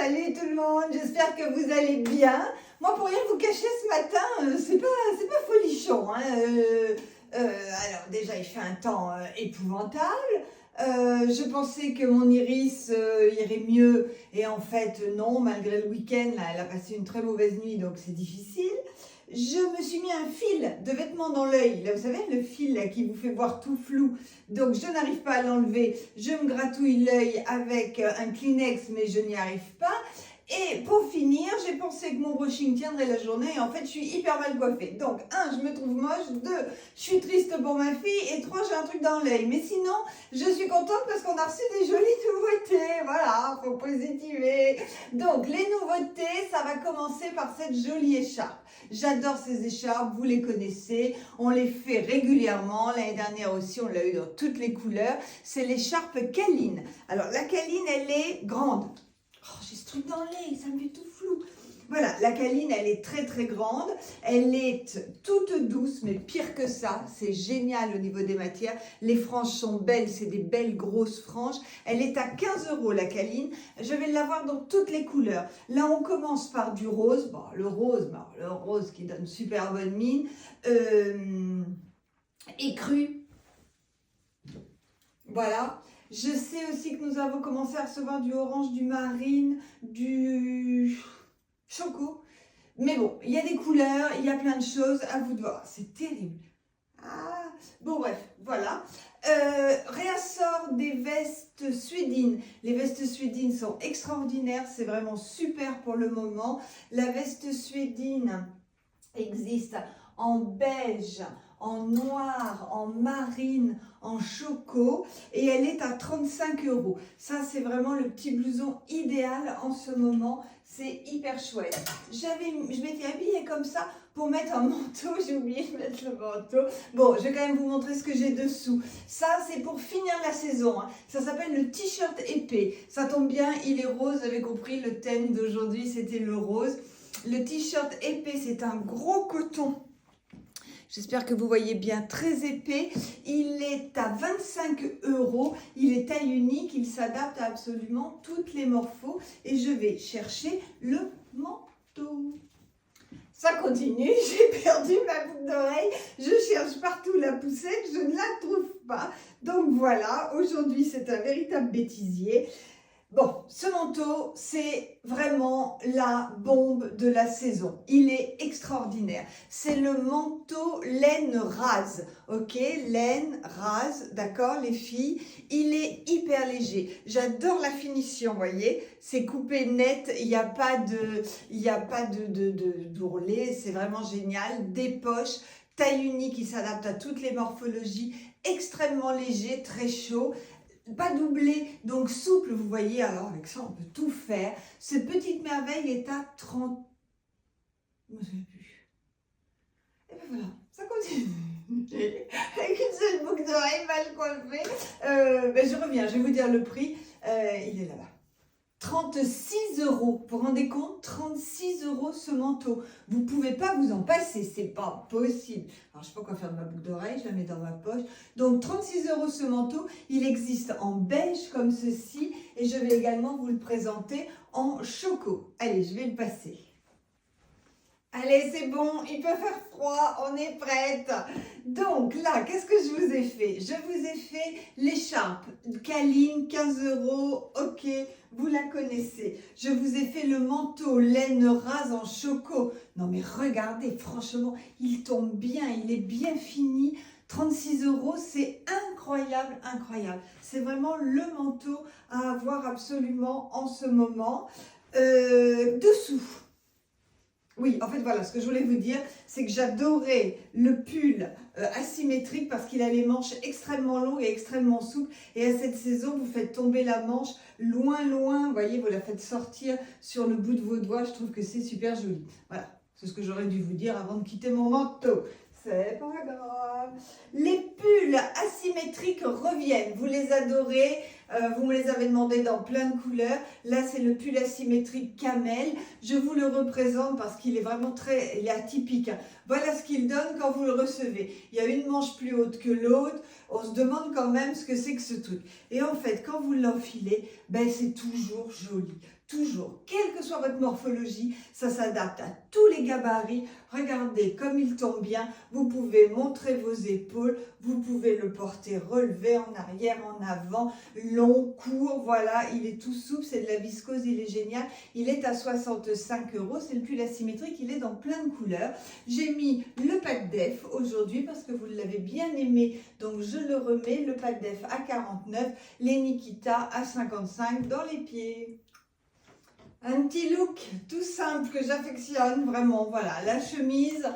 Salut tout le monde, j'espère que vous allez bien. Moi, pour rien vous cacher ce matin, c'est pas folichon, hein. Alors déjà, il fait un temps épouvantable. Je pensais que mon iris irait mieux et en fait non, malgré le week-end, là, elle a passé une très mauvaise nuit, donc c'est difficile. Je me suis mis un fil de vêtement dans l'œil, là vous savez le fil là, qui vous fait voir tout flou, donc je n'arrive pas à l'enlever, je me gratouille l'œil avec un Kleenex mais je n'y arrive pas. Et pour finir, j'ai pensé que mon brushing tiendrait la journée et en fait je suis hyper mal coiffée. Donc 1, je me trouve moche, 2, je suis triste pour ma fille et 3, j'ai un truc dans l'œil. Mais sinon, je suis contente parce qu'on a reçu des jolies nouveautés. Voilà, faut positiver. Donc les nouveautés, ça va commencer par cette jolie écharpe. J'adore ces écharpes, vous les connaissez, on les fait régulièrement. L'année dernière aussi, on l'a eu dans toutes les couleurs. C'est l'écharpe Caline. Alors la Caline, elle est grande. Oh, j'ai ce truc dans l'œil, ça me fait tout flou. Voilà, la Caline, elle est très très grande. Elle est toute douce, mais pire que ça, c'est génial au niveau des matières. Les franges sont belles, c'est des belles grosses franges. Elle est à 15 € la Caline. Je vais l'avoir dans toutes les couleurs. Là, on commence par du rose. Bon, le rose qui donne super bonne mine. Écru. Voilà. Je sais aussi que nous avons commencé à recevoir du orange, du marine, du choco. Mais bon, il y a des couleurs, il y a plein de choses, à vous de voir. C'est terrible. Ah, bon bref, voilà. Réassort des vestes suédines. Les vestes suédines sont extraordinaires, c'est vraiment super pour le moment. La veste suédine existe en beige, en noir, en marine, en choco et elle est à 35 €. Ça, c'est vraiment le petit blouson idéal en ce moment. C'est hyper chouette. Je m'étais habillée comme ça pour mettre un manteau. J'ai oublié de mettre le manteau. Bon, je vais quand même vous montrer ce que j'ai dessous. Ça, c'est pour finir la saison, hein. Ça s'appelle le t-shirt épais. Ça tombe bien, il est rose. Vous avez compris, le thème d'aujourd'hui, c'était le rose. Le t-shirt épais, c'est un gros coton. J'espère que vous voyez bien, très épais. Il est à 25 €. Il est taille unique. Il s'adapte à absolument toutes les morphos. Et je vais chercher le manteau. Ça continue. J'ai perdu ma boucle d'oreille. Je cherche partout la poussette. Je ne la trouve pas. Donc voilà, aujourd'hui, c'est un véritable bêtisier. Bon, ce manteau, c'est vraiment la bombe de la saison. Il est extraordinaire. C'est le manteau laine rase, ok? Laine rase, d'accord les filles? Il est hyper léger. J'adore la finition, voyez? C'est coupé net, il n'y a pas d'ourlet, c'est vraiment génial. Des poches, taille unique, qui s'adapte à toutes les morphologies, extrêmement léger, très chaud. Pas doublé, donc souple, vous voyez, alors avec ça on peut tout faire. Cette petite merveille est à 30... Je ne sais plus. Et bien voilà, ça continue. Avec une seule boucle d'oreille mal coiffée. Je reviens, je vais vous dire le prix. Il est là-bas. 36 €. Vous vous rendez compte? 36 € ce manteau. Vous ne pouvez pas vous en passer, c'est pas possible. Alors, je ne sais pas quoi faire de ma boucle d'oreille, je la mets dans ma poche. Donc, 36 € ce manteau. Il existe en beige comme ceci et je vais également vous le présenter en choco. Allez, je vais le passer. Allez, c'est bon, il peut faire froid, on est prête. Donc là, qu'est-ce que je vous ai fait? Je vous ai fait l'écharpe Caline, 15 €, ok, vous la connaissez. Je vous ai fait le manteau laine rase en choco. Non mais regardez, franchement, il tombe bien, il est bien fini. 36 €, c'est incroyable, incroyable. C'est vraiment le manteau à avoir absolument en ce moment. Dessous. Oui, en fait, voilà, ce que je voulais vous dire, c'est que j'adorais le pull asymétrique parce qu'il a les manches extrêmement longues et extrêmement souples. Et à cette saison, vous faites tomber la manche loin, loin. Vous voyez, vous la faites sortir sur le bout de vos doigts. Je trouve que c'est super joli. Voilà, c'est ce que j'aurais dû vous dire avant de quitter mon manteau. C'est pas grave. Les pulls asymétriques reviennent. Vous les adorez. Vous me les avez demandé dans plein de couleurs. Là, c'est le pull asymétrique camel. Je vous le représente parce qu'il est vraiment il est atypique. Voilà ce qu'il donne quand vous le recevez. Il y a une manche plus haute que l'autre. on se demande quand même ce que c'est que ce truc. Et en fait, quand vous l'enfilez, ben c'est toujours joli. Toujours, quelle que soit votre morphologie, ça s'adapte à tous les gabarits. Regardez comme il tombe bien. Vous pouvez montrer vos épaules, vous pouvez le porter relevé en arrière, en avant, long, court. Voilà, il est tout souple, c'est de la viscose, il est génial. Il est à 65 €, c'est le pull asymétrique, il est dans plein de couleurs. J'ai mis le pack def aujourd'hui parce que vous l'avez bien aimé, donc je le remets. Le pack def à 49, les Nikita à 55 dans les pieds. Un petit look tout simple que j'affectionne vraiment, voilà, la chemise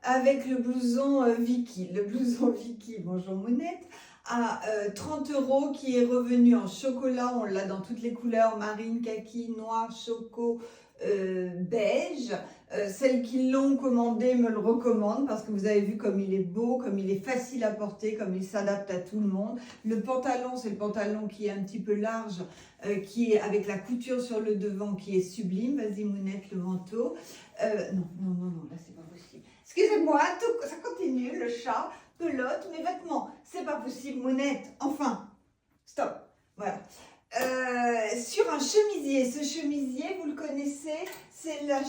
avec le blouson Vicky. Le blouson Vicky, bonjour Mounette, à 30 € qui est revenu en chocolat, on l'a dans toutes les couleurs, marine, kaki, noir, choco, beige. Celles qui l'ont commandé me le recommandent parce que vous avez vu comme il est beau, comme il est facile à porter, comme il s'adapte à tout le monde. Le pantalon, c'est le pantalon qui est un petit peu large, qui est avec la couture sur le devant qui est sublime. Vas-y Mounette, le manteau. Non, là c'est pas possible. Excusez-moi, ça continue, le chat, pelote, mes vêtements. C'est pas possible Mounette, enfin, stop, voilà. Sur un chemisier, ce chemisier, vous le connaissez, c'est la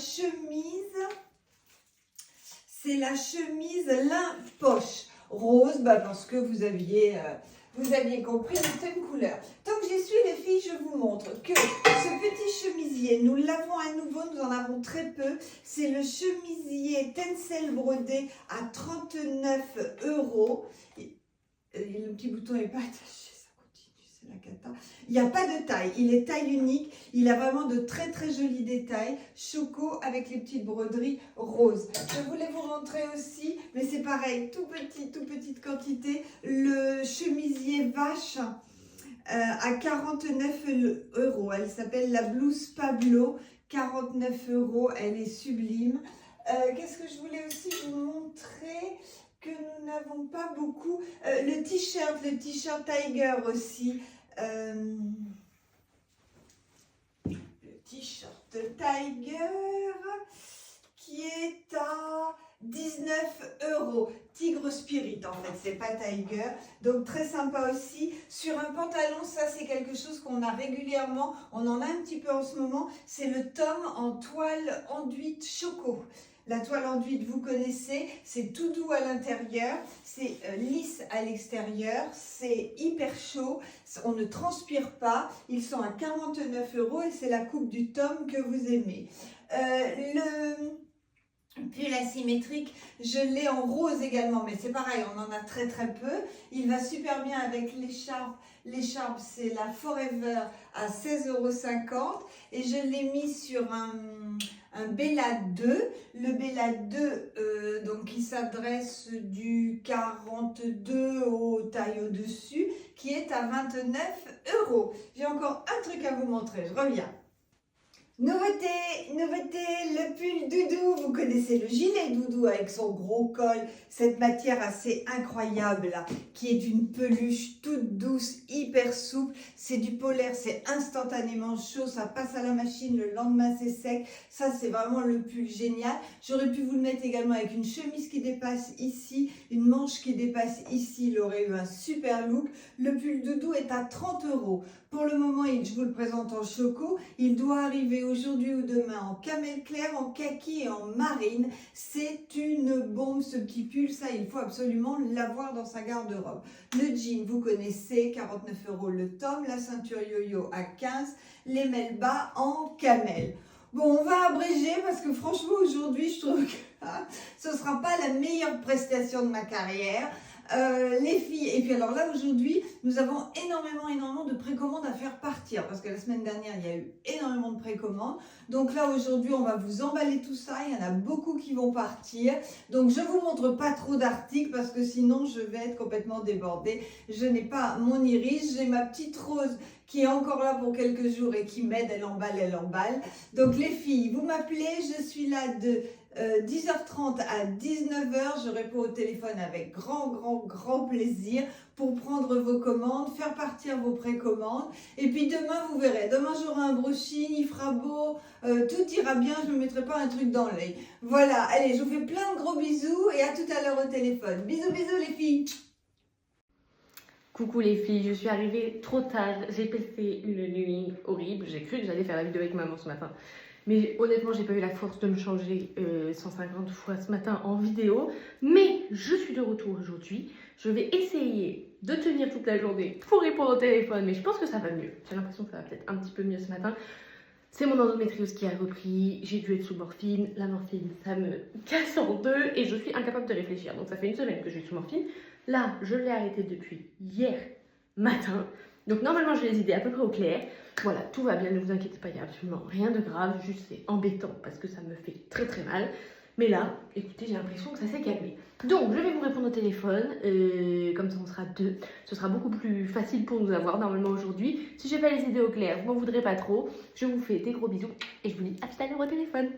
chemise lin poche rose, parce que vous aviez compris le thème couleur. Tant que j'y suis les filles, je vous montre que ce petit chemisier, nous l'avons à nouveau, nous en avons très peu. C'est le chemisier tencel brodé à 39 €. Et le petit bouton n'est pas attaché. La cata. Il n'y a pas de taille, il est taille unique, il a vraiment de très très jolis détails, choco avec les petites broderies roses. Je voulais vous montrer aussi, mais c'est pareil, tout petite quantité, le chemisier vache à 49 €. Elle s'appelle la blouse Pablo, 49 €, elle est sublime. Qu'est-ce que je voulais aussi vous montrer que nous n'avons pas beaucoup, le t-shirt Tiger aussi. Le t-shirt Tiger qui est à 19 €. Tigre Spirit en fait, c'est pas Tiger. Donc très sympa aussi. Sur un pantalon, ça c'est quelque chose qu'on a régulièrement. On en a un petit peu en ce moment. C'est le tome en toile enduite choco. La toile enduite, vous connaissez, c'est tout doux à l'intérieur, c'est lisse à l'extérieur, c'est hyper chaud, on ne transpire pas, ils sont à 49 € et c'est la coupe du tome que vous aimez. Le pull asymétrique, je l'ai en rose également, mais c'est pareil, on en a très très peu. Il va super bien avec l'écharpe. L'écharpe, c'est la Forever à 16,50 € et je l'ai mis sur un Bella 2. Le Bella 2, donc qui s'adresse du 42 au taille au-dessus, qui est à 29 €. J'ai encore un truc à vous montrer, je reviens. Nouveauté, le pull doudou, vous connaissez le gilet doudou avec son gros col, cette matière assez incroyable là, qui est une peluche toute douce, hyper souple, c'est du polaire, c'est instantanément chaud, ça passe à la machine, le lendemain c'est sec, ça c'est vraiment le pull génial. J'aurais pu vous le mettre également avec une chemise qui dépasse ici, une manche qui dépasse ici, il aurait eu un super look. Le pull doudou est à 30 €. Pour le moment, je vous le présente en choco. Il doit arriver aujourd'hui ou demain en camel clair, en kaki et en marine. C'est une bombe ce petit pull. Ça, il faut absolument l'avoir dans sa garde-robe. Le jean, vous connaissez, 49 € le tome. La ceinture yo-yo à 15 €. Les melbas en camel. Bon, on va abréger parce que franchement, aujourd'hui, je trouve que ce ne sera pas la meilleure prestation de ma carrière. Les filles, et puis alors là aujourd'hui nous avons énormément de précommandes à faire partir parce que la semaine dernière il y a eu énormément de précommandes, donc là aujourd'hui on va vous emballer tout ça, il y en a beaucoup qui vont partir, donc je vous montre pas trop d'articles parce que sinon je vais être complètement débordée. Je n'ai pas mon iris, j'ai ma petite Rose qui est encore là pour quelques jours et qui m'aide, elle emballe. Donc les filles, vous m'appelez, je suis là de 10h30 à 19h, je réponds au téléphone avec grand plaisir pour prendre vos commandes, faire partir vos précommandes. Et puis demain, vous verrez, demain j'aurai un brushing, il fera beau, tout ira bien, je ne me mettrai pas un truc dans l'œil. Voilà, allez, je vous fais plein de gros bisous et à tout à l'heure au téléphone. Bisous les filles. Coucou les filles, je suis arrivée trop tard, j'ai passé une nuit horrible, j'ai cru que j'allais faire la vidéo avec maman ce matin. Mais honnêtement, j'ai pas eu la force de me changer 150 fois ce matin en vidéo. Mais je suis de retour aujourd'hui. Je vais essayer de tenir toute la journée pour répondre au téléphone, mais je pense que ça va mieux. J'ai l'impression que ça va peut-être un petit peu mieux ce matin. C'est mon endométriose qui a repris, j'ai dû être sous morphine. La morphine, ça me casse en deux et je suis incapable de réfléchir. Donc ça fait une semaine que je suis sous morphine. Là, je l'ai arrêtée depuis hier matin. Donc normalement, j'ai les idées à peu près au clair. Voilà, tout va bien, ne vous inquiétez pas, il n'y a absolument rien de grave. Juste c'est embêtant parce que ça me fait très très mal. Mais là, écoutez, j'ai l'impression que ça s'est calmé. Donc, je vais vous répondre au téléphone. Comme ça, on sera deux. Ce sera beaucoup plus facile pour nous avoir normalement aujourd'hui. Si j'ai pas les idées au clair, vous m'en voudrez pas trop. Je vous fais des gros bisous et je vous dis à tout à l'heure au téléphone.